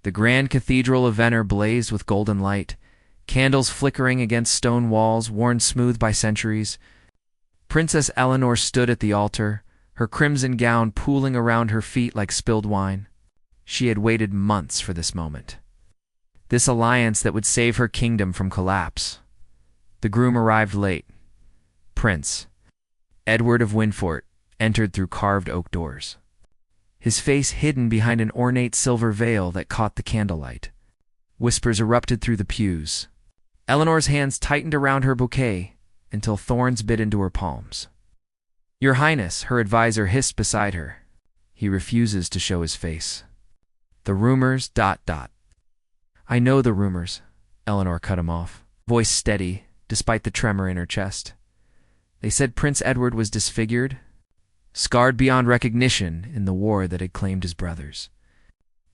The grand cathedral of Venner blazed with golden light, candles flickering against stone walls worn smooth by centuries. Princess Eleanor stood at the altar, her crimson gown pooling around her feet like spilled wine. She had waited months for this moment. This alliance that would save her kingdom from collapse. The groom arrived late. Prince Edward of Wynfort entered through carved oak doors, his face hidden behind an ornate silver veil that caught the candlelight. Whispers erupted through the pews. Eleanor's hands tightened around her bouquet until thorns bit into her palms. "Your Highness," her advisor hissed beside her. He refuses to show his face. "The rumors, .. "I know the rumors," Eleanor cut him off, voice steady despite the tremor in her chest. "They said Prince Edward was disfigured, scarred beyond recognition in the war that had claimed his brothers.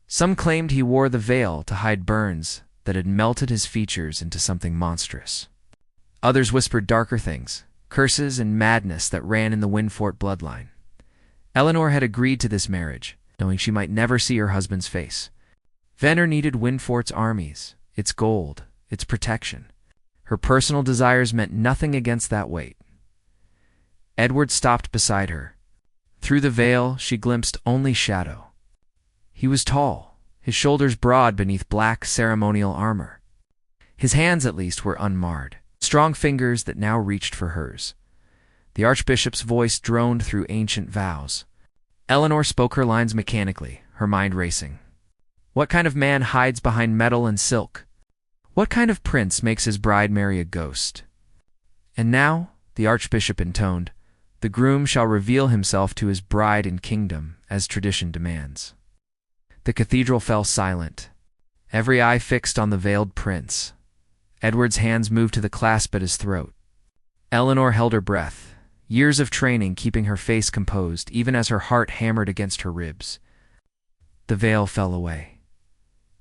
Some claimed he wore the veil to hide burns that had melted his features into something monstrous. Others whispered darker things, curses and madness that ran in the Wynfort bloodline. Eleanor had agreed to this marriage, knowing she might never see her husband's face. Venner needed Wynfort's armies, its gold, its protection. Her personal desires meant nothing against that weight. Edward stopped beside her. Through the veil, she glimpsed only shadow. He was tall, his shoulders broad beneath black ceremonial armor. His hands, at least, were unmarred, strong fingers that now reached for hers. The archbishop's voice droned through ancient vows. Eleanor spoke her lines mechanically, her mind racing. What kind of man hides behind metal and silk? What kind of prince makes his bride marry a ghost? And now, the archbishop intoned, the groom shall reveal himself to his bride and kingdom, as tradition demands. The cathedral fell silent, every eye fixed on the veiled prince. Edward's hands moved to the clasp at his throat. Eleanor held her breath, years of training keeping her face composed even as her heart hammered against her ribs. The veil fell away.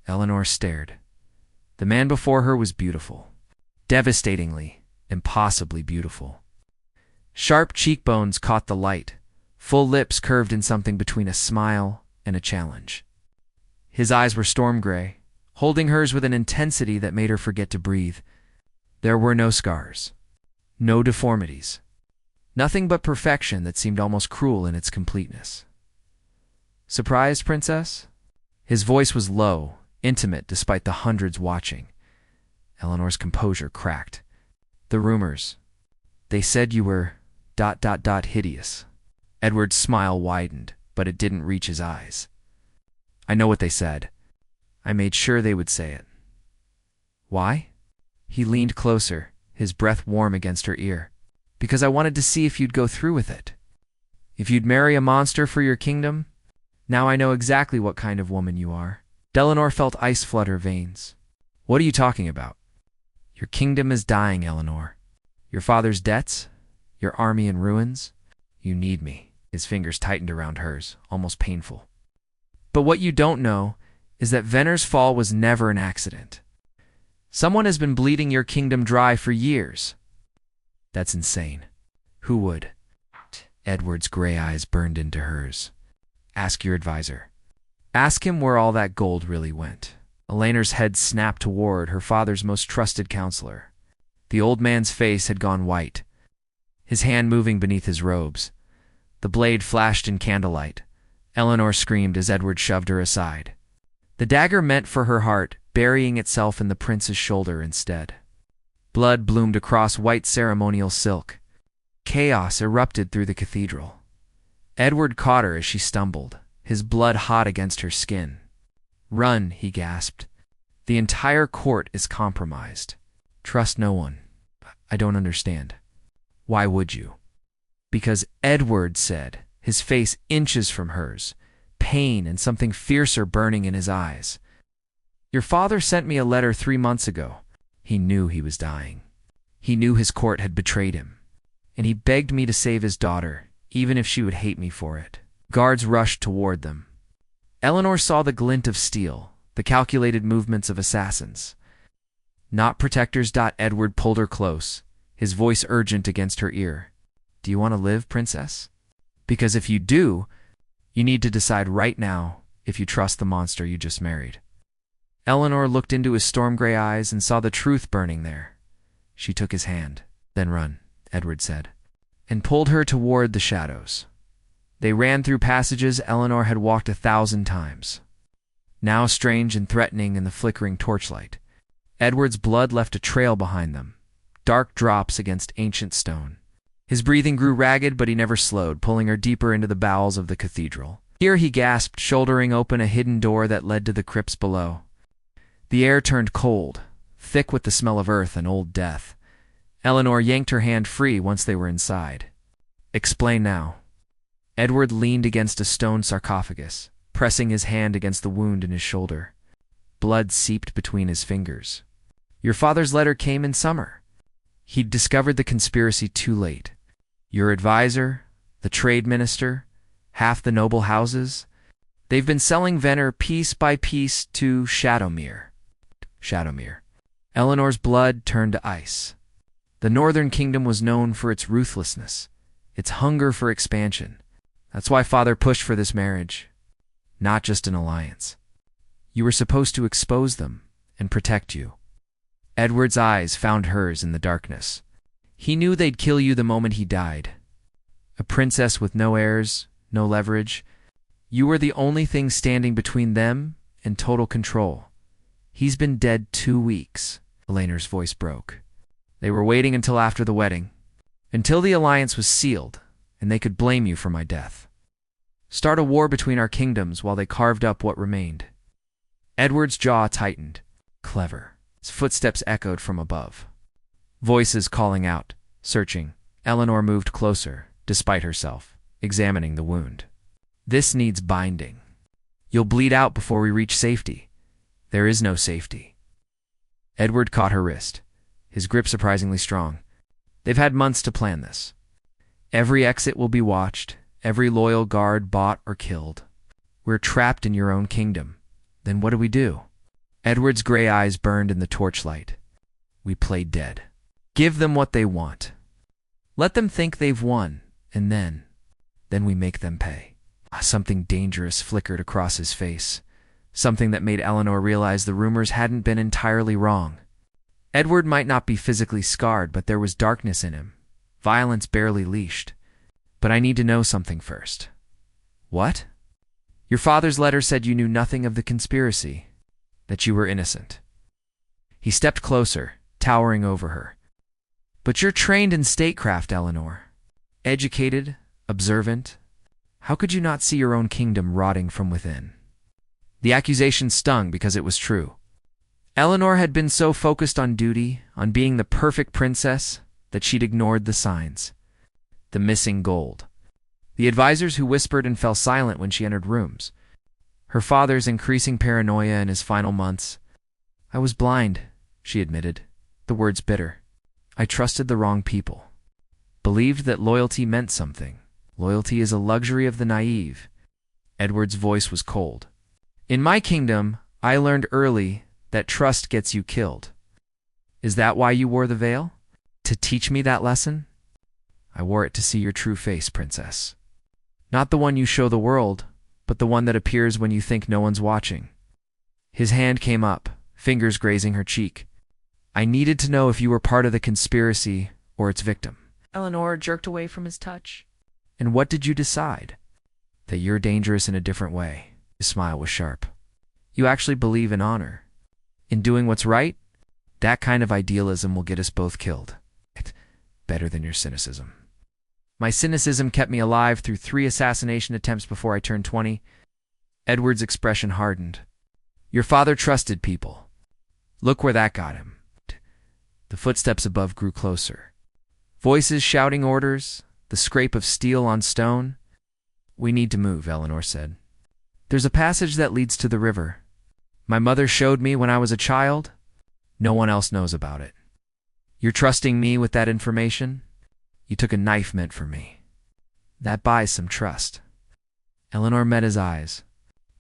Eleanor stared. The man before her was beautiful, devastatingly, impossibly beautiful. Sharp cheekbones caught the light, full lips curved in something between a smile and a challenge. His eyes were storm gray, holding hers with an intensity that made her forget to breathe. There were no scars, no deformities, nothing but perfection that seemed almost cruel in its completeness. "Surprised, Princess?" His voice was low, intimate despite the hundreds watching. Eleanor's composure cracked. "The rumors. They said you were ... hideous." Edward's smile widened, but it didn't reach his eyes. "I know what they said. I made sure they would say it." "Why?" He leaned closer, his breath warm against her ear. "Because I wanted to see if you'd go through with it. If you'd marry a monster for your kingdom. Now I know exactly what kind of woman you are." Eleanor felt ice flood her veins. "What are you talking about?" "Your kingdom is dying, Eleanor. Your father's debts, your army in ruins. You need me." His fingers tightened around hers, almost painful. "But what you don't know is that Venner's fall was never an accident. Someone has been bleeding your kingdom dry for years." "That's insane. Who would?" Edward's gray eyes burned into hers. "Ask your advisor. Ask him where all that gold really went." Eleanor's head snapped toward her father's most trusted counselor. The old man's face had gone white, his hand moving beneath his robes. The blade flashed in candlelight. Eleanor screamed as Edward shoved her aside. The dagger meant for her heart, burying itself in the prince's shoulder instead. Blood bloomed across white ceremonial silk. Chaos erupted through the cathedral. Edward caught her as she stumbled, his blood hot against her skin. "Run," he gasped. "The entire court is compromised. Trust no one." "I don't understand." "Why would you?" "Because Edward said," his face inches from hers, pain and something fiercer burning in his eyes. "Your father sent me a letter 3 months ago. He knew he was dying. He knew his court had betrayed him. And he begged me to save his daughter, even if she would hate me for it." Guards rushed toward them. Eleanor saw the glint of steel, the calculated movements of assassins. "Not protectors." Edward pulled her close, his voice urgent against her ear. "Do you want to live, Princess? Because if you do, you need to decide right now if you trust the monster you just married." Eleanor looked into his storm-gray eyes and saw the truth burning there. She took his hand. "Then run," Edward said, and pulled her toward the shadows. They ran through passages Eleanor had walked 1,000 times, now strange and threatening in the flickering torchlight. Edward's blood left a trail behind them, dark drops against ancient stone. His breathing grew ragged, but he never slowed, pulling her deeper into the bowels of the cathedral. Here he gasped, shouldering open a hidden door that led to the crypts below. The air turned cold, thick with the smell of earth and old death. Eleanor yanked her hand free once they were inside. "Explain now." Edward leaned against a stone sarcophagus, pressing his hand against the wound in his shoulder. Blood seeped between his fingers. "Your father's letter came in summer. He'd discovered the conspiracy too late. Your advisor, the trade minister, half the noble houses, they've been selling Venner piece by piece to Shadowmere. Eleanor's blood turned to ice. The Northern Kingdom was known for its ruthlessness, its hunger for expansion. That's why Father pushed for this marriage, not just an alliance. You were supposed to expose them and protect you." Edward's eyes found hers in the darkness. He knew they'd kill you the moment he died. A princess with no heirs, no leverage. You were the only thing standing between them and total control. "He's been dead 2 weeks," Eleanor's voice broke. "They were waiting until after the wedding, until the alliance was sealed, and they could blame you for my death. Start a war between our kingdoms while they carved up what remained." Edward's jaw tightened. Clever. His footsteps echoed from above. Voices calling out, searching. Eleanor moved closer, despite herself, examining the wound. "This needs binding. You'll bleed out before we reach safety." "There is no safety." Edward caught her wrist, his grip surprisingly strong. "They've had months to plan this. Every exit will be watched, every loyal guard bought or killed. We're trapped in your own kingdom. Then what do we do?" Edward's gray eyes burned in the torchlight. "We play dead. Give them what they want. Let them think they've won, and then we make them pay." Something dangerous flickered across his face, something that made Eleanor realize the rumors hadn't been entirely wrong. Edward might not be physically scarred, but there was darkness in him, violence barely leashed. "But I need to know something first." "What?" "Your father's letter said you knew nothing of the conspiracy, that you were innocent." He stepped closer, towering over her. "But you're trained in statecraft, Eleanor. Educated, observant. How could you not see your own kingdom rotting from within?" The accusation stung because it was true. Eleanor had been so focused on duty, on being the perfect princess, that she'd ignored the signs. The missing gold. The advisors who whispered and fell silent when she entered rooms. Her father's increasing paranoia in his final months. "I was blind," she admitted, the words bitter. "I trusted the wrong people. Believed that loyalty meant something. Loyalty is a luxury of the naive." Edward's voice was cold. "In my kingdom, I learned early that trust gets you killed. Is that why you wore the veil? To teach me that lesson?" "I wore it to see your true face, princess. Not the one you show the world, but the one that appears when you think no one's watching." His hand came up, fingers grazing her cheek. "I needed to know if you were part of the conspiracy or its victim." Eleanor jerked away from his touch. "And what did you decide?" "That you're dangerous in a different way." His smile was sharp. "You actually believe in honor. In doing what's right? That kind of idealism will get us both killed. Better than your cynicism." "My cynicism kept me alive through 3 assassination attempts before I turned 20. Edward's expression hardened. "Your father trusted people. Look where that got him." The footsteps above grew closer. Voices shouting orders, the scrape of steel on stone. "We need to move," Eleanor said. "There's a passage that leads to the river. My mother showed me when I was a child. No one else knows about it. You're trusting me with that information? You took a knife meant for me. That buys some trust." Eleanor met his eyes.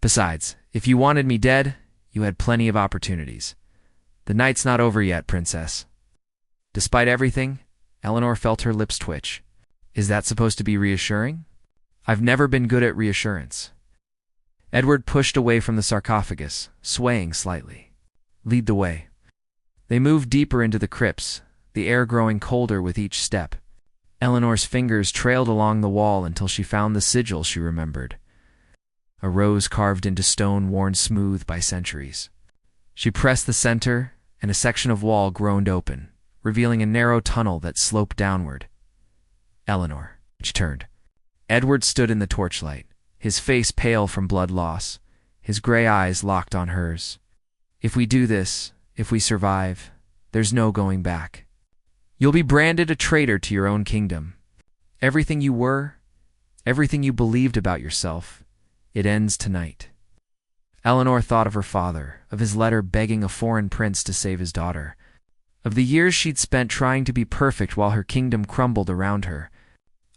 "Besides, if you wanted me dead, you had plenty of opportunities. The night's not over yet, princess." Despite everything, Eleanor felt her lips twitch. Is that supposed to be reassuring? I've never been good at reassurance. Edward pushed away from the sarcophagus, swaying slightly. Lead the way." They moved deeper into the crypts, the air growing colder with each step. Eleanor's fingers trailed along the wall until she found the sigil she remembered. A rose carved into stone worn smooth by centuries. She pressed the center, and a section of wall groaned open, revealing a narrow tunnel that sloped downward. "Eleanor." She turned. Edward stood in the torchlight, his face pale from blood loss, his gray eyes locked on hers. "If we do this, if we survive, there's no going back. You'll be branded a traitor to your own kingdom. Everything you were, everything you believed about yourself, it ends tonight." Eleanor thought of her father, of his letter begging a foreign prince to save his daughter, of the years she'd spent trying to be perfect while her kingdom crumbled around her,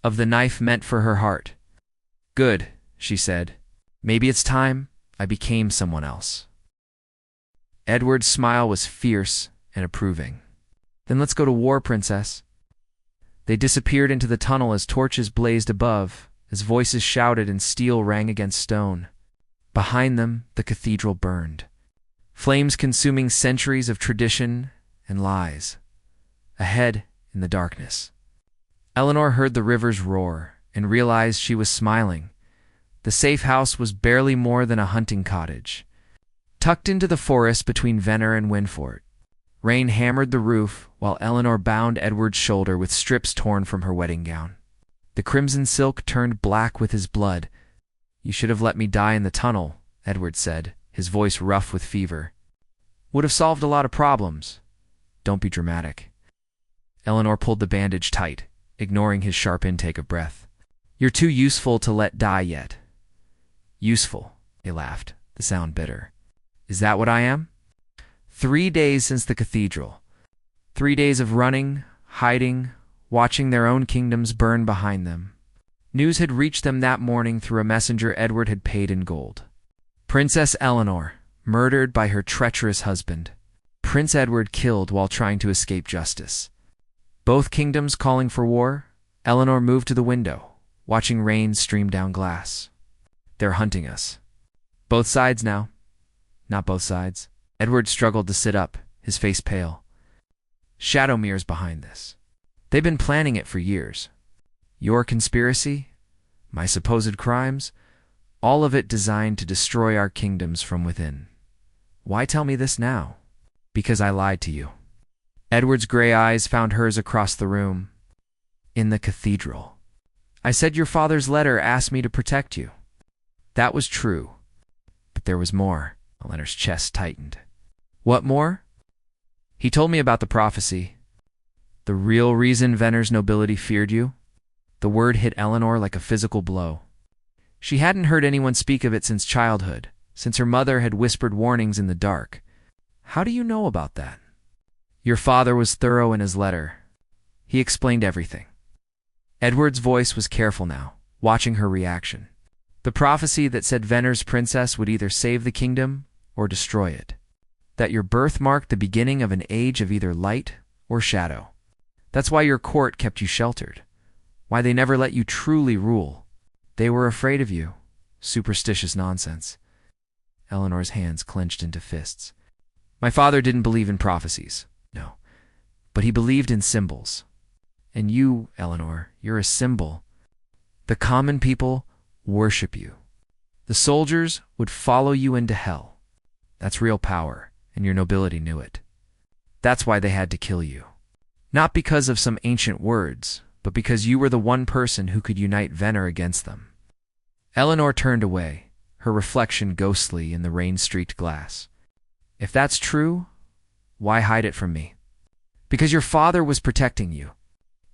of the knife meant for her heart. "Good," she said. "Maybe it's time I became someone else." Edward's smile was fierce and approving. "Then let's go to war, princess." They disappeared into the tunnel as torches blazed above, as voices shouted and steel rang against stone. Behind them, the cathedral burned, flames consuming centuries of tradition and lies. Ahead, in the darkness, Eleanor heard the river's roar and realized she was smiling. The safe house was barely more than a hunting cottage, tucked into the forest between Venner and Winfort. Rain hammered the roof while Eleanor bound Edward's shoulder with strips torn from her wedding gown. The crimson silk turned black with his blood. "You should have let me die in the tunnel," Edward said, his voice rough with fever. "Would have solved a lot of problems." "Don't be dramatic." Eleanor pulled the bandage tight, ignoring his sharp intake of breath. "You're too useful to let die yet." "Useful," he laughed, the sound bitter. "Is that what I am?" 3 days since the cathedral. 3 days of running, hiding, watching their own kingdoms burn behind them. News had reached them that morning through a messenger Edward had paid in gold. Princess Eleanor, murdered by her treacherous husband. Prince Edward killed while trying to escape justice. Both kingdoms calling for war, Eleanor moved to the window, watching rain stream down glass. "They're hunting us. Both sides now." "Not both sides." Edward struggled to sit up, his face pale. "Shadowmere's behind this. They've been planning it for years. Your conspiracy, my supposed crimes, all of it designed to destroy our kingdoms from within. Why tell me this now?" "Because I lied to you." Edward's gray eyes found hers across the room. "In the cathedral. I said your father's letter asked me to protect you. That was true. But there was more." Eleanor's chest tightened. "What more?" "He told me about the prophecy. The real reason Venner's nobility feared you." The word hit Eleanor like a physical blow. She hadn't heard anyone speak of it since childhood, since her mother had whispered warnings in the dark. "How do you know about that?" "Your father was thorough in his letter. He explained everything." Edward's voice was careful now, watching her reaction. "The prophecy that said Venner's princess would either save the kingdom or destroy it. That your birth marked the beginning of an age of either light or shadow. That's why your court kept you sheltered. Why they never let you truly rule. They were afraid of you. Superstitious nonsense." Eleanor's hands clenched into fists. "My father didn't believe in prophecies, no. But he believed in symbols. And you, Eleanor, you're a symbol. The common people worship you. The soldiers would follow you into hell. That's real power, and your nobility knew it. That's why they had to kill you. Not because of some ancient words, but because you were the one person who could unite Venner against them." Eleanor turned away, her reflection ghostly in the rain-streaked glass. "If that's true, why hide it from me?" "Because your father was protecting you.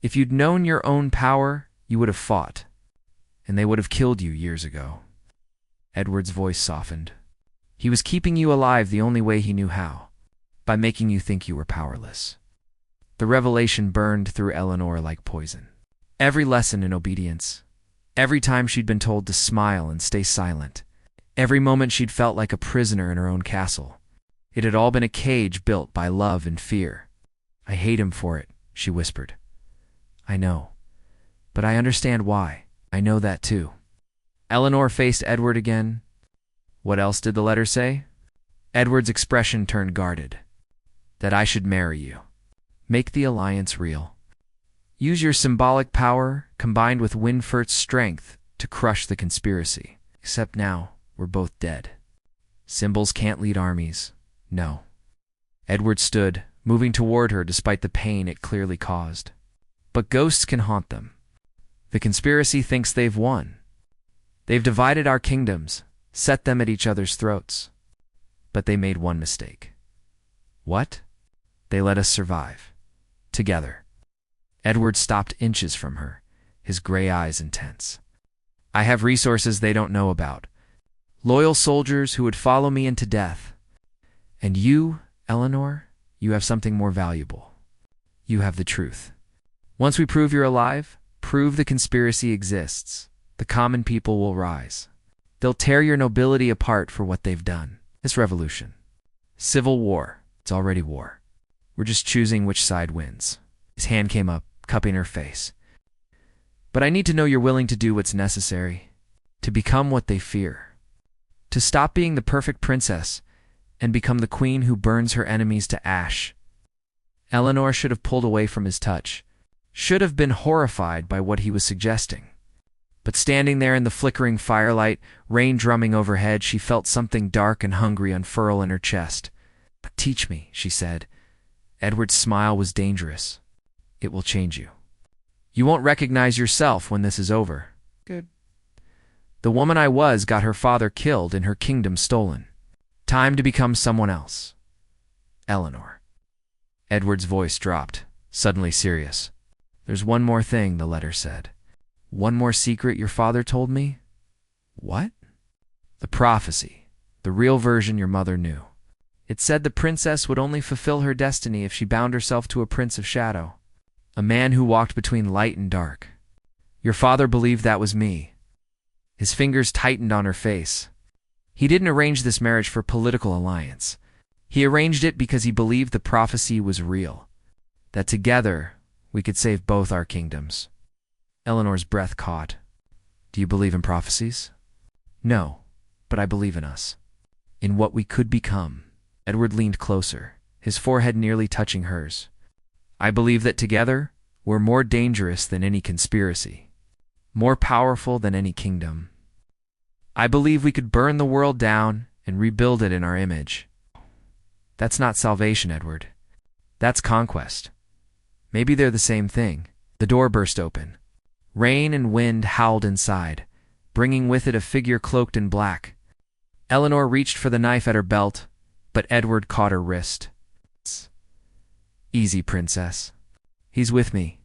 If you'd known your own power, you would have fought. And they would have killed you years ago." Edward's voice softened. "He was keeping you alive the only way he knew how, by making you think you were powerless." The revelation burned through Eleanor like poison. Every lesson in obedience, every time she'd been told to smile and stay silent, every moment she'd felt like a prisoner in her own castle. It had all been a cage built by love and fear. "I hate him for it," she whispered. "I know. But I understand why. I know that too." Eleanor faced Edward again. "What else did the letter say?" Edward's expression turned guarded. That I should marry you. Make the alliance real. Use your symbolic power combined with Winfort's strength to crush the conspiracy. Except now, we're both dead. Symbols can't lead armies. No. Edward stood, moving toward her despite the pain it clearly caused. But ghosts can haunt them. The conspiracy thinks they've won. They've divided our kingdoms, set them at each other's throats. But they made one mistake. What? They let us survive. Together. Edward stopped inches from her, his gray eyes intense. I have resources they don't know about. Loyal soldiers who would follow me into death. And you, Eleanor, you have something more valuable. You have the truth. Once we prove you're alive, prove the conspiracy exists, the common people will rise. They'll tear your nobility apart for what they've done. This revolution. Civil war. It's already war. We're just choosing which side wins. His hand came up, cupping her face. But I need to know you're willing to do what's necessary, to become what they fear, to stop being the perfect princess and become the queen who burns her enemies to ash. Eleanor should have pulled away from his touch, should have been horrified by what he was suggesting. But standing there in the flickering firelight, rain drumming overhead, she felt something dark and hungry unfurl in her chest. But teach me, she said. Edward's smile was dangerous. It will change you. You won't recognize yourself when this is over. Good. The woman I was got her father killed and her kingdom stolen. Time to become someone else. Eleanor. Edward's voice dropped, suddenly serious. There's one more thing, the letter said. One more secret your father told me? What? The prophecy, the real version your mother knew. It said the princess would only fulfill her destiny if she bound herself to a prince of shadow, a man who walked between light and dark. Your father believed that was me. His fingers tightened on her face. He didn't arrange this marriage for political alliance. He arranged it because he believed the prophecy was real, that together we could save both our kingdoms. Eleanor's breath caught. Do you believe in prophecies? No, but I believe in us, in what we could become. Edward leaned closer, his forehead nearly touching hers. I believe that together, we're more dangerous than any conspiracy, more powerful than any kingdom. I believe we could burn the world down and rebuild it in our image. That's not salvation, Edward. That's conquest. Maybe they're the same thing. The door burst open. Rain and wind howled inside, bringing with it a figure cloaked in black. Eleanor reached for the knife at her belt, but Edward caught her wrist. Easy, princess. He's with me.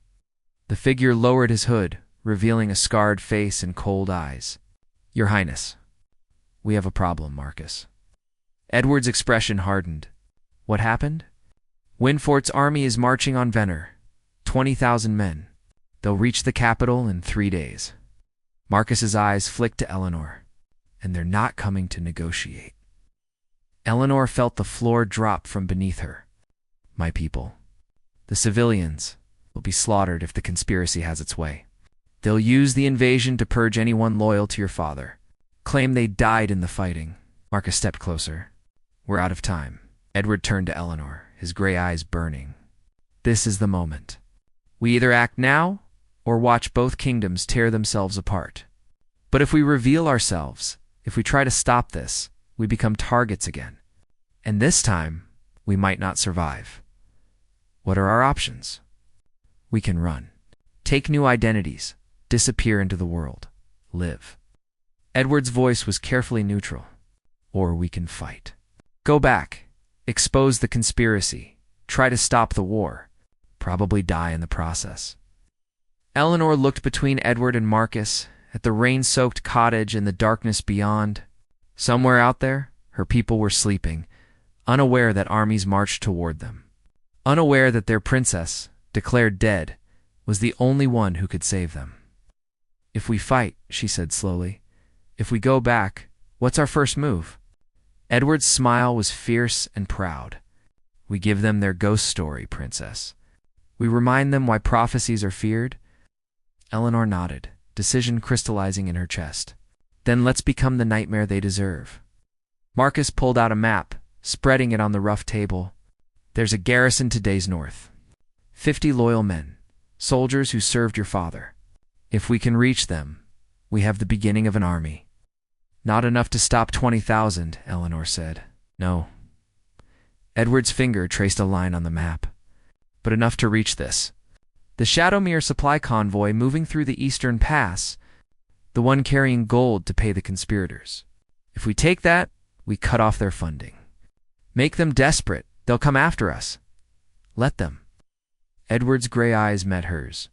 The figure lowered his hood, revealing a scarred face and cold eyes. Your Highness, we have a problem, Marcus. Edward's expression hardened. What happened? Winfort's army is marching on Venner. 20,000 men. They'll reach the capital in 3 days. Marcus's eyes flicked to Eleanor, and they're not coming to negotiate. Eleanor felt the floor drop from beneath her. My people, the civilians, will be slaughtered if the conspiracy has its way. They'll use the invasion to purge anyone loyal to your father. Claim they died in the fighting. Marcus stepped closer. We're out of time. Edward turned to Eleanor, his gray eyes burning. This is the moment. We either act now or watch both kingdoms tear themselves apart. But if we reveal ourselves, if we try to stop this, we become targets again. And this time, we might not survive. What are our options? We can run, take new identities, disappear into the world, live. Edward's voice was carefully neutral. Or we can fight. Go back, expose the conspiracy, try to stop the war, probably die in the process. Eleanor looked between Edward and Marcus, at the rain-soaked cottage and the darkness beyond. Somewhere out there, her people were sleeping, unaware that armies marched toward them, unaware that their princess, declared dead, was the only one who could save them. If we fight, she said slowly, if we go back, what's our first move? Edward's smile was fierce and proud. We give them their ghost story, princess. We remind them why prophecies are feared. Eleanor nodded, decision crystallizing in her chest. Then let's become the nightmare they deserve. Marcus pulled out a map, spreading it on the rough table. "There's a garrison to days north. 50 loyal men, soldiers who served your father. If we can reach them, we have the beginning of an army." "Not enough to stop 20,000, Eleanor said. "No." Edward's finger traced a line on the map. "But enough to reach this. The Shadowmere supply convoy moving through the Eastern Pass, the one carrying gold to pay the conspirators. If we take that, we cut off their funding. Make them desperate. They'll come after us. Let them." Edward's gray eyes met hers.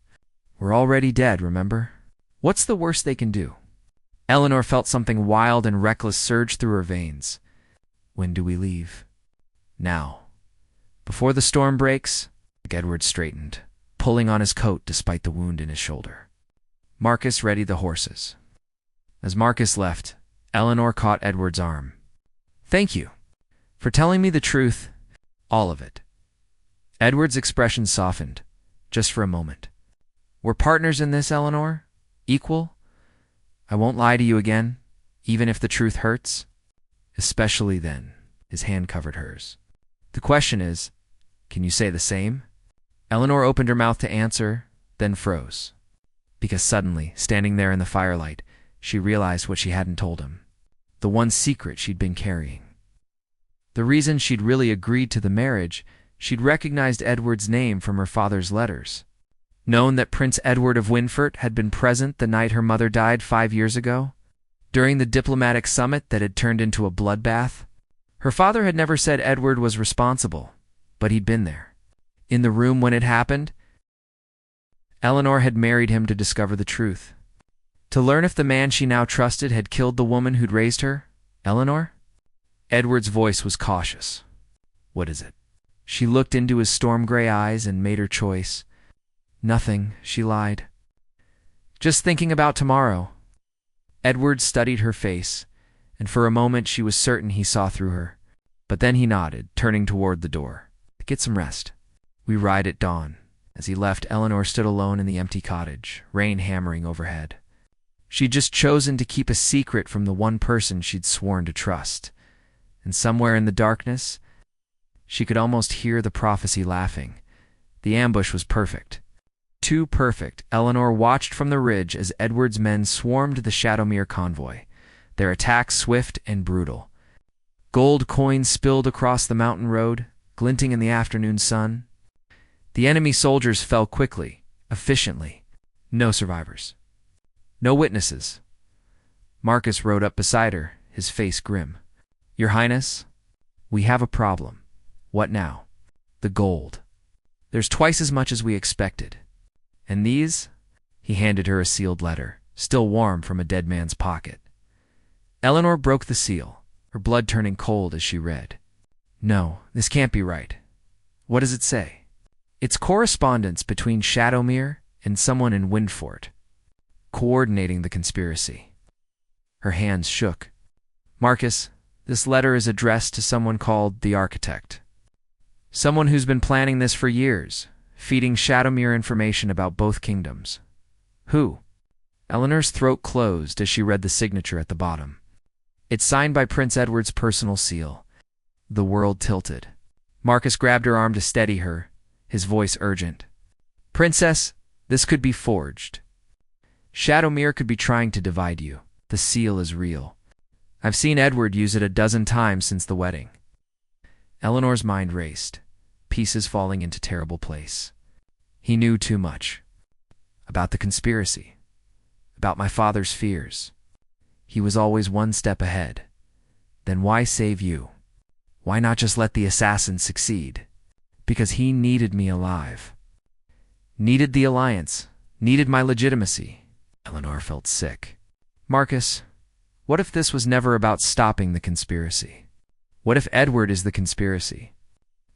"We're already dead, remember? What's the worst they can do?" Eleanor felt something wild and reckless surge through her veins. "When do we leave?" "Now. Before the storm breaks." Edward straightened, pulling on his coat despite the wound in his shoulder. Marcus readied the horses. As Marcus left, Eleanor caught Edward's arm. "Thank you for telling me the truth, all of it." Edward's expression softened, just for a moment. "We're partners in this, Eleanor? Equal? I won't lie to you again, even if the truth hurts." "Especially then." His hand covered hers. "The question is, can you say the same?" Eleanor opened her mouth to answer, then froze. Because suddenly, standing there in the firelight, she realized what she hadn't told him. The one secret she'd been carrying. The reason she'd really agreed to the marriage, she'd recognized Edward's name from her father's letters. Known that Prince Edward of Winfort had been present the night her mother died 5 years ago, during the diplomatic summit that had turned into a bloodbath. Her father had never said Edward was responsible, but he'd been there. In the room when it happened, Eleanor had married him to discover the truth. To learn if the man she now trusted had killed the woman who'd raised her, Eleanor? Edward's voice was cautious. "What is it?" She looked into his storm-gray eyes and made her choice. "Nothing," she lied. "Just thinking about tomorrow." Edward studied her face, and for a moment she was certain he saw through her. But then he nodded, turning toward the door. "Get some rest. We ride at dawn." As he left, Eleanor stood alone in the empty cottage, rain hammering overhead. She'd just chosen to keep a secret from the one person she'd sworn to trust. And somewhere in the darkness, she could almost hear the prophecy laughing. The ambush was perfect. Too perfect. Eleanor watched from the ridge as Edward's men swarmed the Shadowmere convoy, their attack swift and brutal. Gold coins spilled across the mountain road, glinting in the afternoon sun. The enemy soldiers fell quickly, efficiently. No survivors. No witnesses. Marcus rode up beside her, his face grim. "Your Highness, we have a problem." "What now?" "The gold. There's twice as much as we expected. And these?" He handed her a sealed letter, still warm from a dead man's pocket. Eleanor broke the seal, her blood turning cold as she read. "No, this can't be right. What does it say?" "It's correspondence between Shadowmere and someone in Winfort, coordinating the conspiracy." Her hands shook. "Marcus, this letter is addressed to someone called the Architect. Someone who's been planning this for years, feeding Shadowmere information about both kingdoms." "Who?" Eleanor's throat closed as she read the signature at the bottom. "It's signed by Prince Edward's personal seal." The world tilted. Marcus grabbed her arm to steady her, his voice urgent. "Princess, this could be forged. Shadowmere could be trying to divide you. The seal is real. I've seen Edward use it 12 times since the wedding." Eleanor's mind raced, pieces falling into terrible place. He knew too much. About the conspiracy. About my father's fears. He was always one step ahead. Then why save you? Why not just let the assassin succeed? Because he needed me alive. Needed the alliance. Needed my legitimacy. Eleanor felt sick. "Marcus, what if this was never about stopping the conspiracy? What if Edward is the conspiracy?"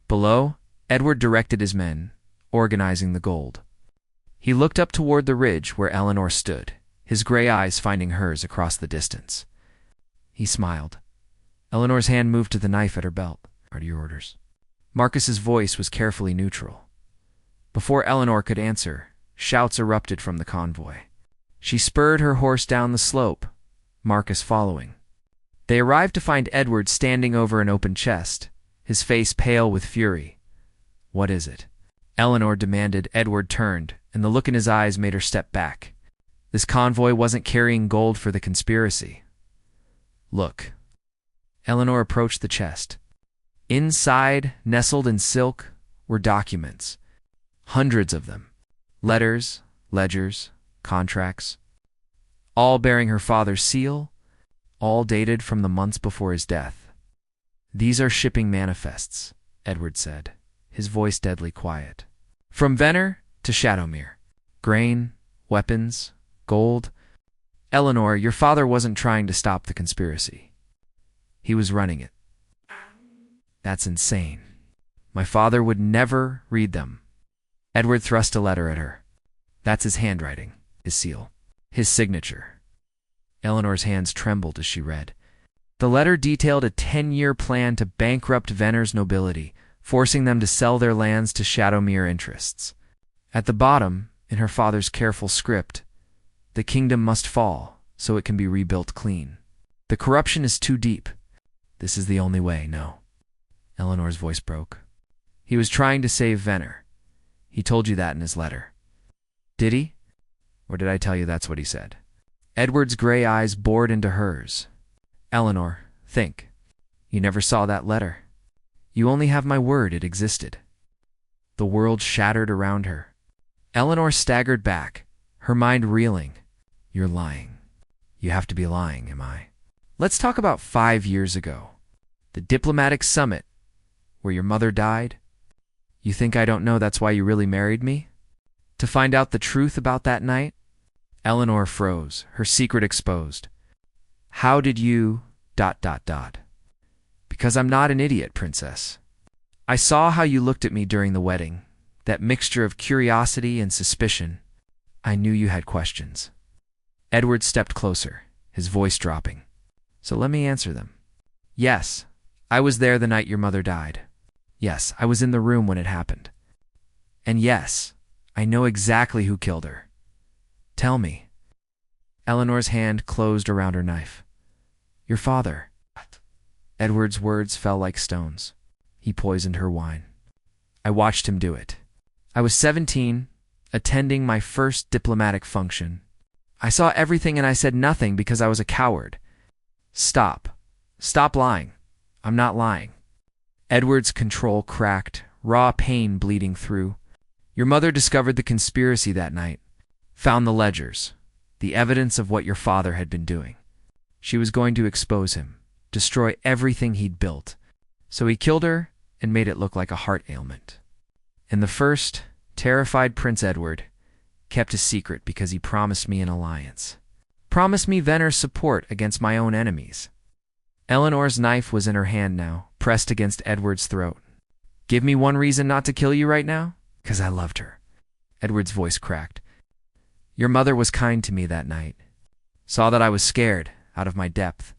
Below, Edward directed his men, organizing the gold. He looked up toward the ridge where Eleanor stood, his gray eyes finding hers across the distance. He smiled. Eleanor's hand moved to the knife at her belt. "Are your orders?" Marcus's voice was carefully neutral. Before Eleanor could answer, shouts erupted from the convoy. She spurred her horse down the slope, Marcus following. They arrived to find Edward standing over an open chest, his face pale with fury. "What is it?" Eleanor demanded. Edward turned, and the look in his eyes made her step back. This convoy wasn't carrying gold for the conspiracy. "Look." Eleanor approached the chest. Inside, nestled in silk, were documents. Hundreds of them. Letters, ledgers, contracts. All bearing her father's seal, all dated from the months before his death. "These are shipping manifests," Edward said, his voice deadly quiet. "From Venner to Shadowmere. Grain, weapons, gold. Eleanor, your father wasn't trying to stop the conspiracy. He was running it." "That's insane. My father would never read them." Edward thrust a letter at her. "That's his handwriting, his seal, his signature." Eleanor's hands trembled as she read. The letter detailed a 10-year plan to bankrupt Venner's nobility, forcing them to sell their lands to Shadowmere interests. At the bottom, in her father's careful script, "The kingdom must fall, so it can be rebuilt clean. The corruption is too deep. This is the only way, no." Eleanor's voice broke. "He was trying to save Venner. He told you that in his letter." "Did he? Or did I tell you that's what he said?" Edward's gray eyes bored into hers. "Eleanor, think. You never saw that letter. You only have my word it existed." The world shattered around her. Eleanor staggered back, her mind reeling. "You're lying. You have to be lying, am I? Let's talk about 5 years ago. The diplomatic summit, where your mother died. You think I don't know that's why you really married me? To find out the truth about that night?" Eleanor froze, her secret exposed. "How did you... .. Because I'm not an idiot, princess. I saw how you looked at me during the wedding, that mixture of curiosity and suspicion. I knew you had questions." Edward stepped closer, his voice dropping. "So let me answer them. Yes, I was there the night your mother died. Yes, I was in the room when it happened. And yes, I know exactly who killed her. Tell me." Eleanor's hand closed around her knife. "Your father." Edward's words fell like stones. "He poisoned her wine. I watched him do it. I was 17, attending my first diplomatic function. I saw everything and I said nothing because I was a coward." "Stop. Stop lying. I'm not lying." Edward's control cracked, raw pain bleeding through. "Your mother discovered the conspiracy that night, found the ledgers, the evidence of what your father had been doing. She was going to expose him, destroy everything he'd built. So he killed her and made it look like a heart ailment. And the first, terrified Prince Edward kept a secret because he promised me an alliance. Promised me Venner's support against my own enemies." Eleanor's knife was in her hand now, pressed against Edward's throat. "Give me one reason not to kill you right now?" "'Cause I loved her." Edward's voice cracked. "Your mother was kind to me that night. Saw that I was scared, out of my depth.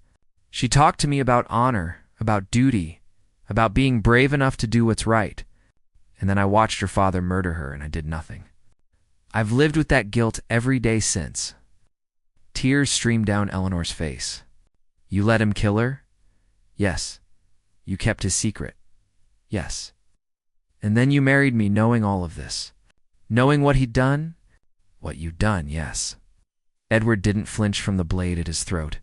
She talked to me about honor, about duty, about being brave enough to do what's right. And then I watched her father murder her and I did nothing. I've lived with that guilt every day since." Tears streamed down Eleanor's face. "You let him kill her?" "Yes." "You kept his secret?" "Yes." "And then you married me knowing all of this? Knowing what he'd done?" "What you'd done, yes." Edward didn't flinch from the blade at his throat.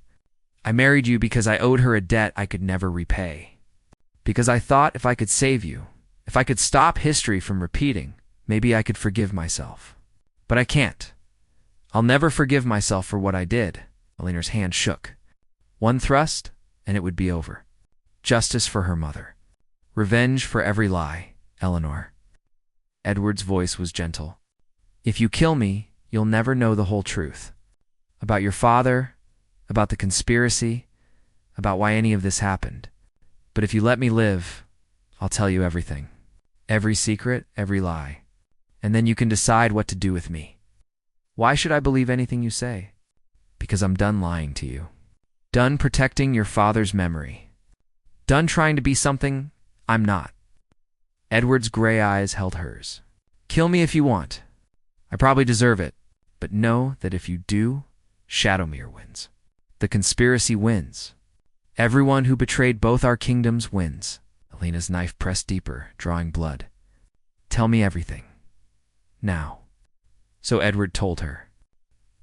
"I married you because I owed her a debt I could never repay. Because I thought if I could save you, if I could stop history from repeating, maybe I could forgive myself. But I can't. I'll never forgive myself for what I did." Eleanor's hand shook. One thrust, and it would be over. Justice for her mother. Revenge for every lie, Eleanor. Edward's voice was gentle. "If you kill me, you'll never know the whole truth. About your father, about the conspiracy, about why any of this happened. But if you let me live, I'll tell you everything. Every secret, every lie. And then you can decide what to do with me. Why should I believe anything you say? Because I'm done lying to you. Done protecting your father's memory. Done trying to be something I'm not." Edward's gray eyes held hers. "Kill me if you want. I probably deserve it. But know that if you do, Shadowmere wins. The conspiracy wins." Everyone who betrayed both our kingdoms wins. Elena's knife pressed deeper, drawing blood. Tell me everything. Now. So Edward told her.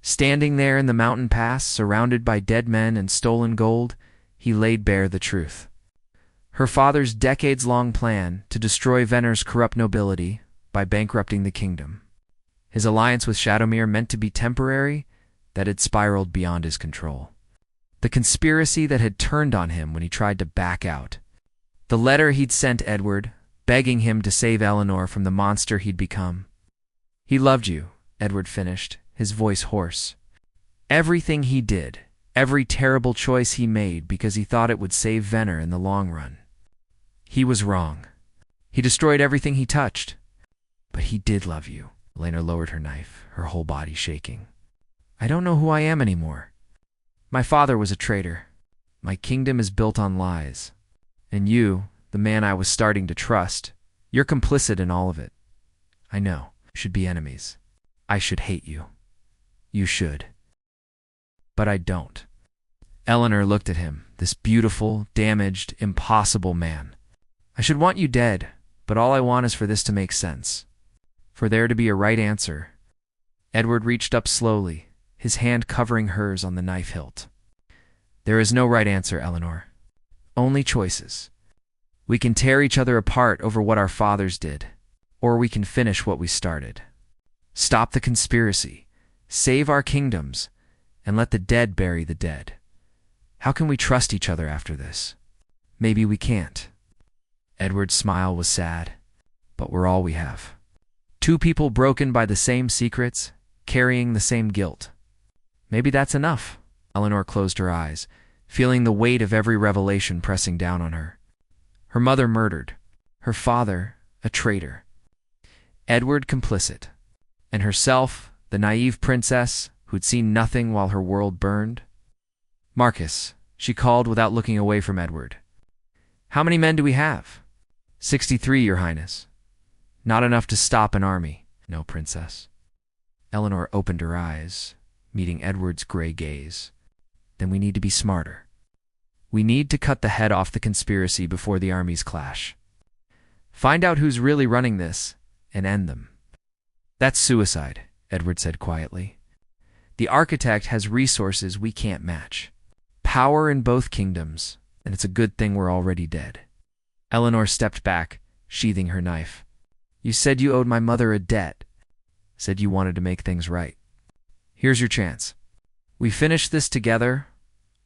Standing there in the mountain pass, surrounded by dead men and stolen gold, he laid bare the truth. Her father's decades-long plan to destroy Venner's corrupt nobility by bankrupting the kingdom. His alliance with Shadowmere meant to be temporary, that had spiraled beyond his control. The conspiracy that had turned on him when he tried to back out. The letter he'd sent Edward, begging him to save Eleanor from the monster he'd become. He loved you, Edward finished, his voice hoarse. Everything he did, every terrible choice he made because he thought it would save Venner in the long run. He was wrong. He destroyed everything he touched. But he did love you. Elena lowered her knife, her whole body shaking. I don't know who I am anymore. My father was a traitor. My kingdom is built on lies. And you, the man I was starting to trust, you're complicit in all of it. I know. We should be enemies. I should hate you. You should. But I don't. Eleanor looked at him, this beautiful, damaged, impossible man. I should want you dead, but all I want is for this to make sense. For there to be a right answer. Edward reached up slowly, his hand covering hers on the knife hilt. There is no right answer, Eleanor. Only choices. We can tear each other apart over what our fathers did, or we can finish what we started. Stop the conspiracy, save our kingdoms, and let the dead bury the dead. How can we trust each other after this? Maybe we can't. Edward's smile was sad, but we're all we have. Two people broken by the same secrets, carrying the same guilt. Maybe that's enough. Eleanor closed her eyes, feeling the weight of every revelation pressing down on her. Her mother murdered, her father a traitor, Edward complicit, and herself the naive princess who'd seen nothing while her world burned. Marcus, she called without looking away from Edward. How many men do we have? 63, Your Highness. Not enough to stop an army. No, Princess. Eleanor opened her eyes, meeting Edward's gray gaze. Then we need to be smarter. We need to cut the head off the conspiracy before the armies clash. Find out who's really running this, and end them. That's suicide, Edward said quietly. The architect has resources we can't match. Power in both kingdoms, and it's a good thing we're already dead. Eleanor stepped back, sheathing her knife. You said you owed my mother a debt. Said you wanted to make things right. Here's your chance. We finish this together,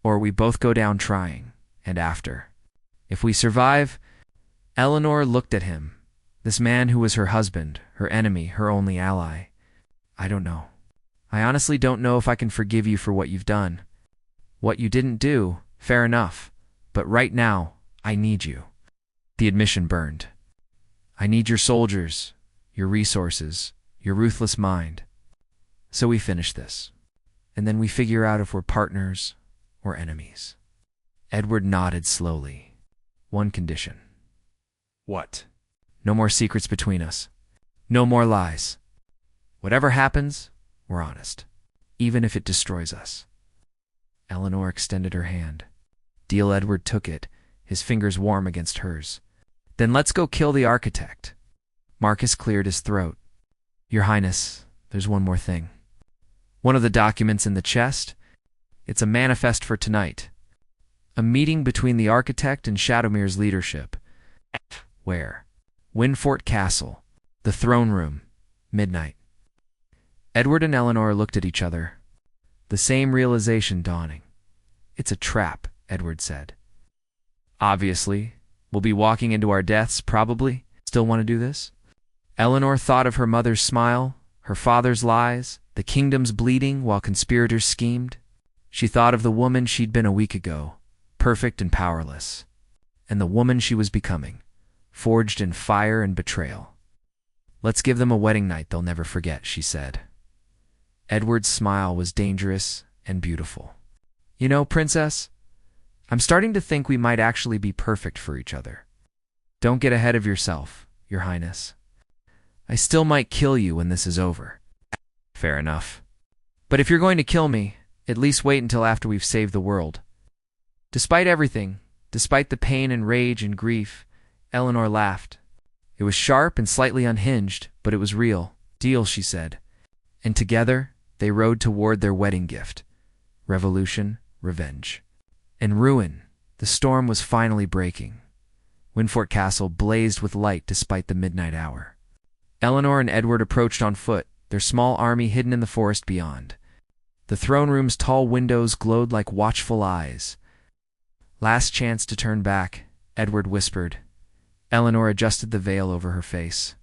or we both go down trying, and after. If we survive... Eleanor looked at him, this man who was her husband, her enemy, her only ally. I don't know. I honestly don't know if I can forgive you for what you've done. What you didn't do, fair enough, but right now, I need you. The admission burned. I need your soldiers, your resources, your ruthless mind. So we finish this, and then we figure out if we're partners or enemies. Edward nodded slowly. One condition. What? No more secrets between us. No more lies. Whatever happens, we're honest, even if it destroys us. Eleanor extended her hand. Deal Edward took it, his fingers warm against hers. Then let's go kill the architect. Marcus cleared his throat. Your Highness, there's one more thing. One of the documents in the chest, it's a manifest for tonight. A meeting between the architect and Shadowmere's leadership. Where? Windfort Castle, the throne room, midnight. Edward and Eleanor looked at each other, the same realization dawning. It's a trap, Edward said. Obviously, we'll be walking into our deaths, probably. Still want to do this? Eleanor thought of her mother's smile, her father's lies, the kingdom's bleeding while conspirators schemed. She thought of the woman she'd been a week ago, perfect and powerless, and the woman she was becoming, forged in fire and betrayal. Let's give them a wedding night they'll never forget, she said. Edward's smile was dangerous and beautiful. You know, Princess, I'm starting to think we might actually be perfect for each other. Don't get ahead of yourself, Your Highness. I still might kill you when this is over. Fair enough. But if you're going to kill me, at least wait until after we've saved the world. Despite everything, despite the pain and rage and grief, Eleanor laughed. It was sharp and slightly unhinged, but it was real. Deal, she said. And together, they rode toward their wedding gift. Revolution, revenge. And ruin. The storm was finally breaking. Windfort Castle blazed with light despite the midnight hour. Eleanor and Edward approached on foot, their small army hidden in the forest beyond. The throne room's tall windows glowed like watchful eyes. Last chance to turn back, Edward whispered. Eleanor adjusted the veil over her face.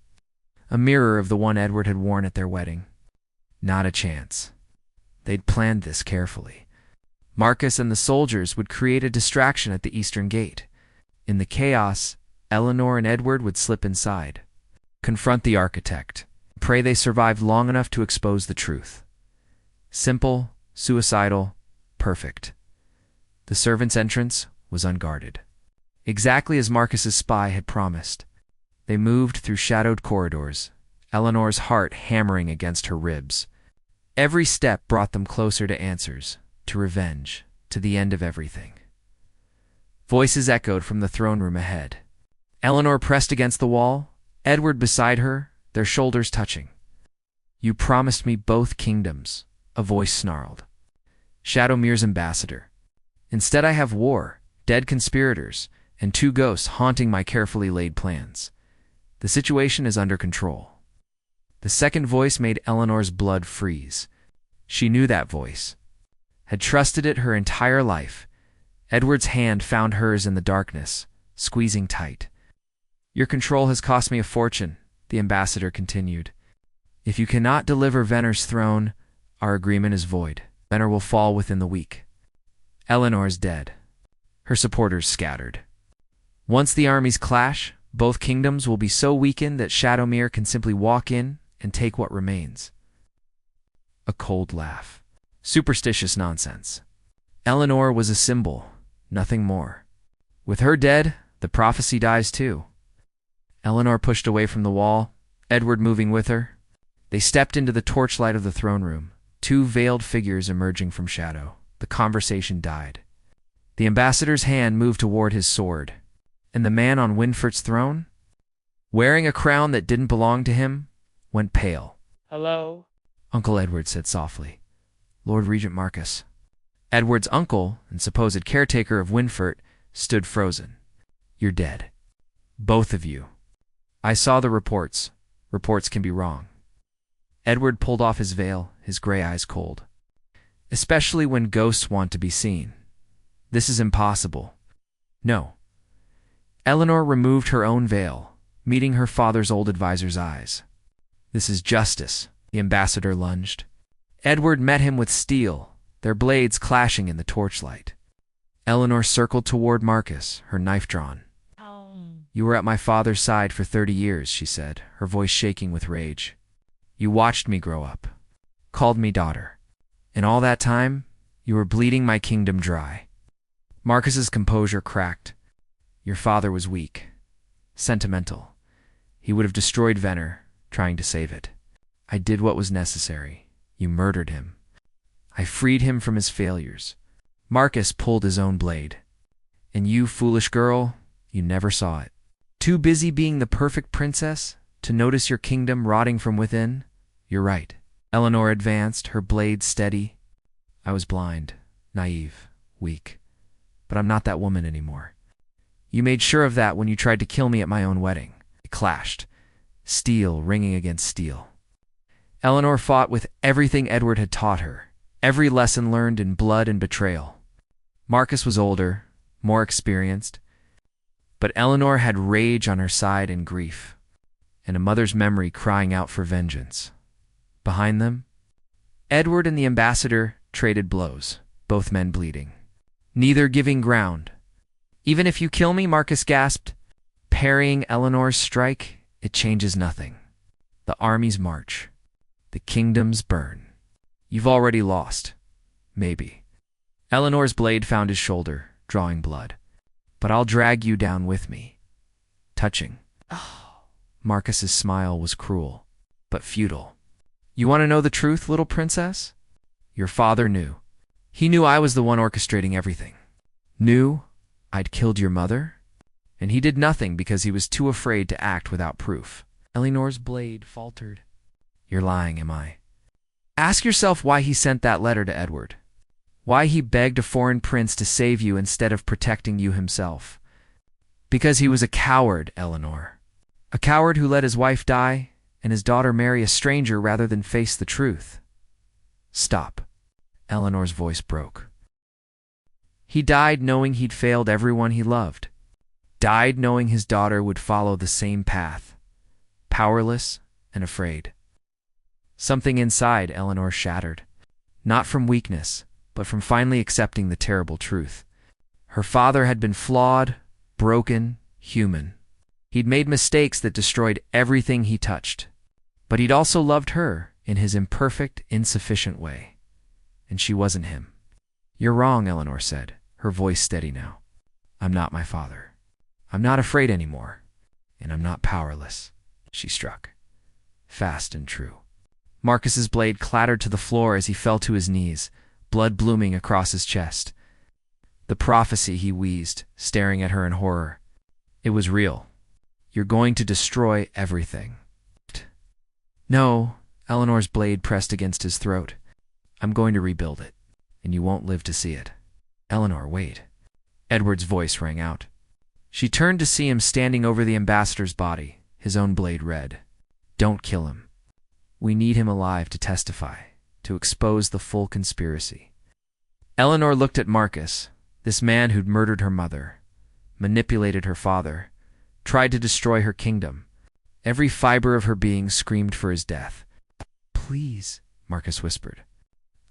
A mirror of the one Edward had worn at their wedding. Not a chance. They'd planned this carefully. Marcus and the soldiers would create a distraction at the eastern gate. In the chaos, Eleanor and Edward would slip inside, confront the architect, pray they survived long enough to expose the truth. Simple, suicidal, perfect. The servants' entrance was unguarded. Exactly as Marcus's spy had promised. They moved through shadowed corridors, Eleanor's heart hammering against her ribs. Every step brought them closer to answers, to revenge, to the end of everything. Voices echoed from the throne room ahead. Eleanor pressed against the wall, Edward beside her, their shoulders touching. "You promised me both kingdoms," a voice snarled. "Shadowmere's ambassador. Instead I have war, dead conspirators, and 2 ghosts haunting my carefully laid plans. The situation is under control." The second voice made Eleanor's blood freeze. She knew that voice, had trusted it her entire life. Edward's hand found hers in the darkness, squeezing tight. "Your control has cost me a fortune," the ambassador continued. "If you cannot deliver Venner's throne, our agreement is void. Venner will fall within the week. Eleanor's dead. Her supporters scattered. Once the armies clash, both kingdoms will be so weakened that Shadowmere can simply walk in and take what remains." A cold laugh. Superstitious nonsense. Eleanor was a symbol, nothing more. With her dead, the prophecy dies too. Eleanor pushed away from the wall, Edward moving with her. They stepped into the torchlight of the throne room, 2 veiled figures emerging from shadow. The conversation died. The ambassador's hand moved toward his sword, and the man on Windfort's throne, wearing a crown that didn't belong to him, went pale. "Hello?" Uncle Edward said softly. "Lord Regent Marcus." Edward's uncle, and supposed caretaker of Windfort, stood frozen. "You're dead. Both of you. I saw the reports. Reports can be wrong." Edward pulled off his veil, his gray eyes cold. "Especially when ghosts want to be seen. This is impossible." "No." Eleanor removed her own veil, meeting her father's old advisor's eyes. "This is justice," the ambassador lunged. Edward met him with steel, their blades clashing in the torchlight. Eleanor circled toward Marcus, her knife drawn. "You were at my father's side for 30 years, she said, her voice shaking with rage. "You watched me grow up, called me daughter. And all that time, you were bleeding my kingdom dry." Marcus's composure cracked. "Your father was weak, sentimental. He would have destroyed Venner, trying to save it. I did what was necessary. You murdered him. I freed him from his failures." Marcus pulled his own blade. "And you, foolish girl, you never saw it. Too busy being the perfect princess to notice your kingdom rotting from within? You're right." Eleanor advanced, her blade steady. "I was blind, naive, weak. But I'm not that woman anymore. You made sure of that when you tried to kill me at my own wedding." It clashed, steel ringing against steel. Eleanor fought with everything Edward had taught her, every lesson learned in blood and betrayal. Marcus was older, more experienced, but Eleanor had rage on her side and grief, and a mother's memory crying out for vengeance. Behind them, Edward and the ambassador traded blows, both men bleeding, neither giving ground. "Even if you kill me," Marcus gasped, parrying Eleanor's strike, "it changes nothing. The armies march. The kingdoms burn. You've already lost. Maybe." Eleanor's blade found his shoulder, drawing blood. "But I'll drag you down with me." Touching. Marcus's smile was cruel, but futile. "You want to know the truth, little princess? Your father knew. He knew I was the one orchestrating everything. Knew I'd killed your mother? And he did nothing because he was too afraid to act without proof. Eleanor's blade faltered. You're lying, am I? Ask yourself why he sent that letter to Edward. Why he begged a foreign prince to save you instead of protecting you himself. Because he was a coward, Eleanor. A coward who let his wife die and his daughter marry a stranger rather than face the truth. Stop. Eleanor's voice broke. He died knowing he'd failed everyone he loved. Died knowing his daughter would follow the same path. Powerless and afraid. Something inside Eleanor shattered. Not from weakness, but from finally accepting the terrible truth. Her father had been flawed, broken, human. He'd made mistakes that destroyed everything he touched. But he'd also loved her in his imperfect, insufficient way. And she wasn't him. You're wrong, Eleanor said, her voice steady now. I'm not my father. I'm not afraid anymore. And I'm not powerless. She struck. Fast and true. Marcus's blade clattered to the floor as he fell to his knees, blood blooming across his chest. The prophecy, he wheezed, staring at her in horror. It was real. You're going to destroy everything. No, Eleanor's blade pressed against his throat. I'm going to rebuild it, and you won't live to see it. Eleanor, wait. Edward's voice rang out. She turned to see him standing over the ambassador's body, his own blade red. Don't kill him. We need him alive to testify, to expose the full conspiracy. Eleanor looked at Marcus, this man who'd murdered her mother, manipulated her father, tried to destroy her kingdom. Every fiber of her being screamed for his death. Please, Marcus whispered.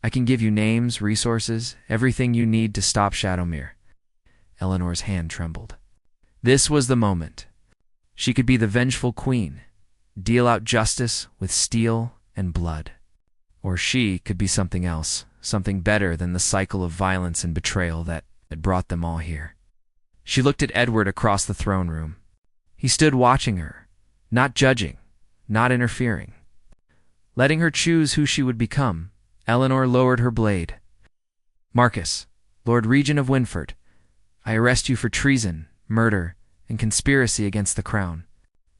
I can give you names, resources, everything you need to stop Shadowmere. Eleanor's hand trembled. This was the moment. She could be the vengeful queen, deal out justice with steel and blood. Or she could be something else, something better than the cycle of violence and betrayal that had brought them all here. She looked at Edward across the throne room. He stood watching her, not judging, not interfering. Letting her choose who she would become, Eleanor lowered her blade. Marcus, Lord Regent of Winford, I arrest you for treason, murder, and conspiracy against the crown.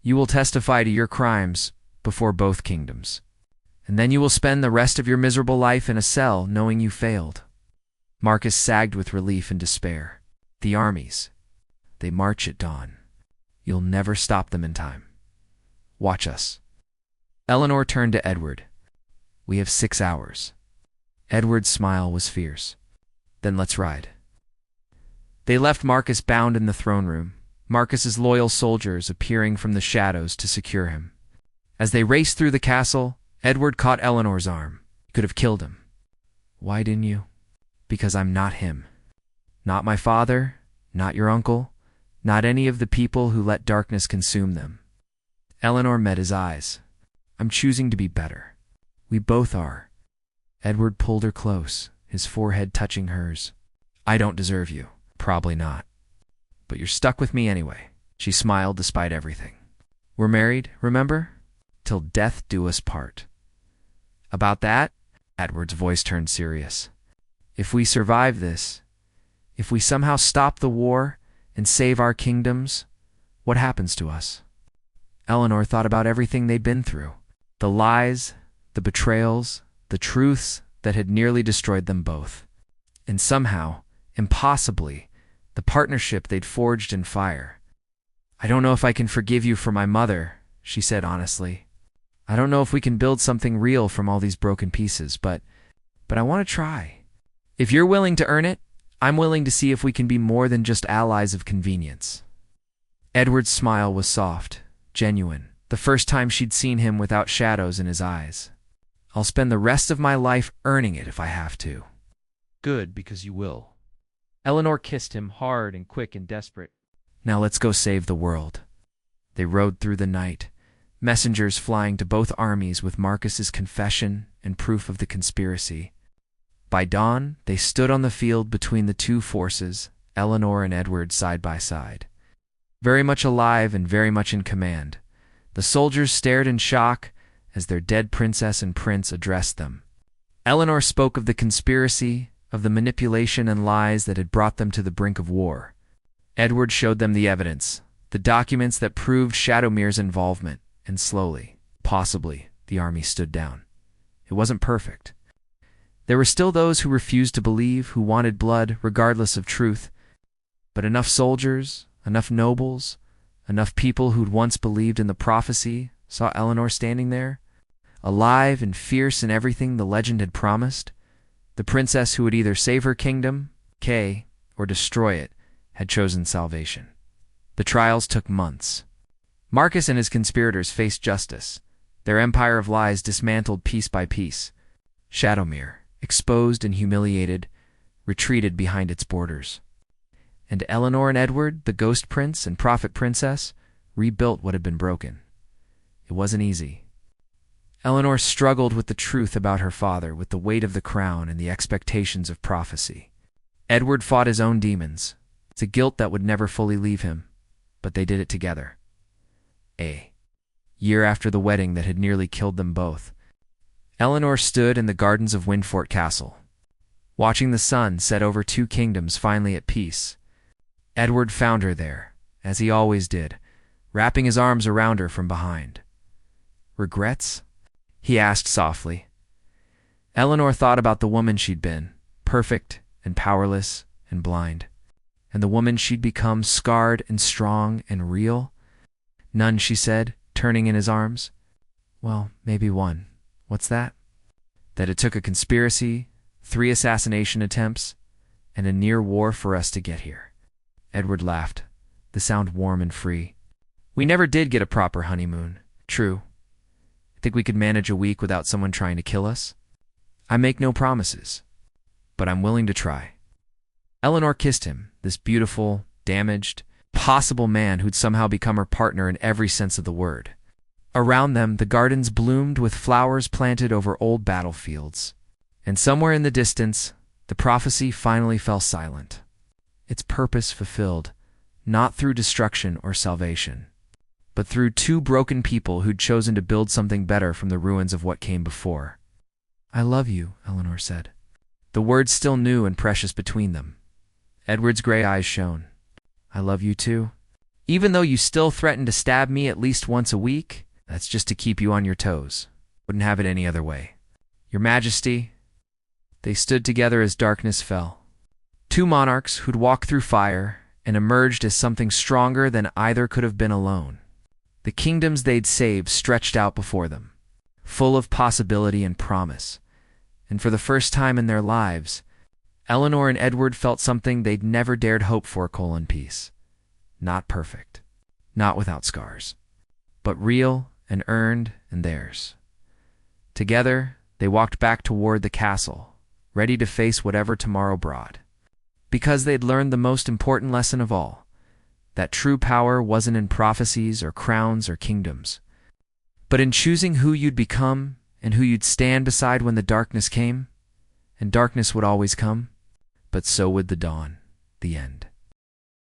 You will testify to your crimes before both kingdoms. And then you will spend the rest of your miserable life in a cell knowing you failed. Marcus sagged with relief and despair. The armies. They march at dawn. You'll never stop them in time. Watch us. Eleanor turned to Edward. We have 6 hours. Edward's smile was fierce. Then let's ride. They left Marcus bound in the throne room, Marcus's loyal soldiers appearing from the shadows to secure him. As they raced through the castle, Edward caught Eleanor's arm. He could have killed him. Why didn't you? Because I'm not him. Not my father, not your uncle, not any of the people who let darkness consume them. Eleanor met his eyes. I'm choosing to be better. We both are. Edward pulled her close, his forehead touching hers. I don't deserve you. Probably not. But you're stuck with me anyway. She smiled despite everything. We're married, remember? Till death do us part. About that, Edward's voice turned serious. If we survive this, if we somehow stop the war and save our kingdoms, what happens to us? Eleanor thought about everything they'd been through. The lies, the betrayals, the truths that had nearly destroyed them both. And somehow, impossibly, the partnership they'd forged in fire. I don't know if I can forgive you for my mother, she said honestly. I don't know if we can build something real from all these broken pieces, but I want to try. If you're willing to earn it, I'm willing to see if we can be more than just allies of convenience. Edward's smile was soft, genuine, the first time she'd seen him without shadows in his eyes. I'll spend the rest of my life earning it if I have to. Good, because you will. Eleanor kissed him hard and quick and desperate. Now let's go save the world. They rode through the night, messengers flying to both armies with Marcus's confession and proof of the conspiracy. By dawn, they stood on the field between the two forces, Eleanor and Edward side by side. Very much alive and very much in command, the soldiers stared in shock as their dead princess and prince addressed them. Eleanor spoke of the conspiracy, of the manipulation and lies that had brought them to the brink of war. Edward showed them the evidence, the documents that proved Shadowmere's involvement, and slowly, possibly, the army stood down. It wasn't perfect. There were still those who refused to believe, who wanted blood regardless of truth, but enough soldiers, enough nobles, enough people who'd once believed in the prophecy saw Eleanor standing there, alive and fierce in everything the legend had promised. The princess who would either save her kingdom, Kay, or destroy it, had chosen salvation. The trials took months. Marcus and his conspirators faced justice, their empire of lies dismantled piece by piece. Shadowmere, exposed and humiliated, retreated behind its borders. And Eleanor and Edward, the ghost prince and prophet princess, rebuilt what had been broken. It wasn't easy. Eleanor struggled with the truth about her father, with the weight of the crown and the expectations of prophecy. Edward fought his own demons. It's a guilt that would never fully leave him, but they did it together. A year after the wedding that had nearly killed them both, Eleanor stood in the gardens of Windfort Castle, watching the sun set over two kingdoms finally at peace. Edward found her there, as he always did, wrapping his arms around her from behind. "Regrets?" he asked softly. Eleanor thought about the woman she'd been, perfect and powerless and blind, and the woman she'd become, scarred and strong and real. "None," she said, turning in his arms. "Well, maybe one. What's that?" "That it took a conspiracy, 3 assassination attempts, and a near war for us to get here." Edward laughed, the sound warm and free. "We never did get a proper honeymoon. True. Think we could manage a week without someone trying to kill us? I make no promises, but I'm willing to try." Eleanor kissed him, this beautiful, damaged, possible man who'd somehow become her partner in every sense of the word. Around them, the gardens bloomed with flowers planted over old battlefields. And somewhere in the distance, the prophecy finally fell silent, its purpose fulfilled, not through destruction or salvation, but through 2 broken people who'd chosen to build something better from the ruins of what came before. "I love you," Eleanor said. The words still new and precious between them. Edward's gray eyes shone. "I love you too. Even though you still threaten to stab me at least once a week, that's just to keep you on your toes. Wouldn't have it any other way. Your Majesty." They stood together as darkness fell. 2 monarchs who'd walked through fire and emerged as something stronger than either could have been alone. The kingdoms they'd saved stretched out before them, full of possibility and promise. And for the first time in their lives, Eleanor and Edward felt something they'd never dared hope for: peace. Not perfect, not without scars, but real and earned and theirs. Together, they walked back toward the castle, ready to face whatever tomorrow brought. Because they'd learned the most important lesson of all, that true power wasn't in prophecies or crowns or kingdoms, but in choosing who you'd become and who you'd stand beside when the darkness came. And darkness would always come, but so would the dawn, the end.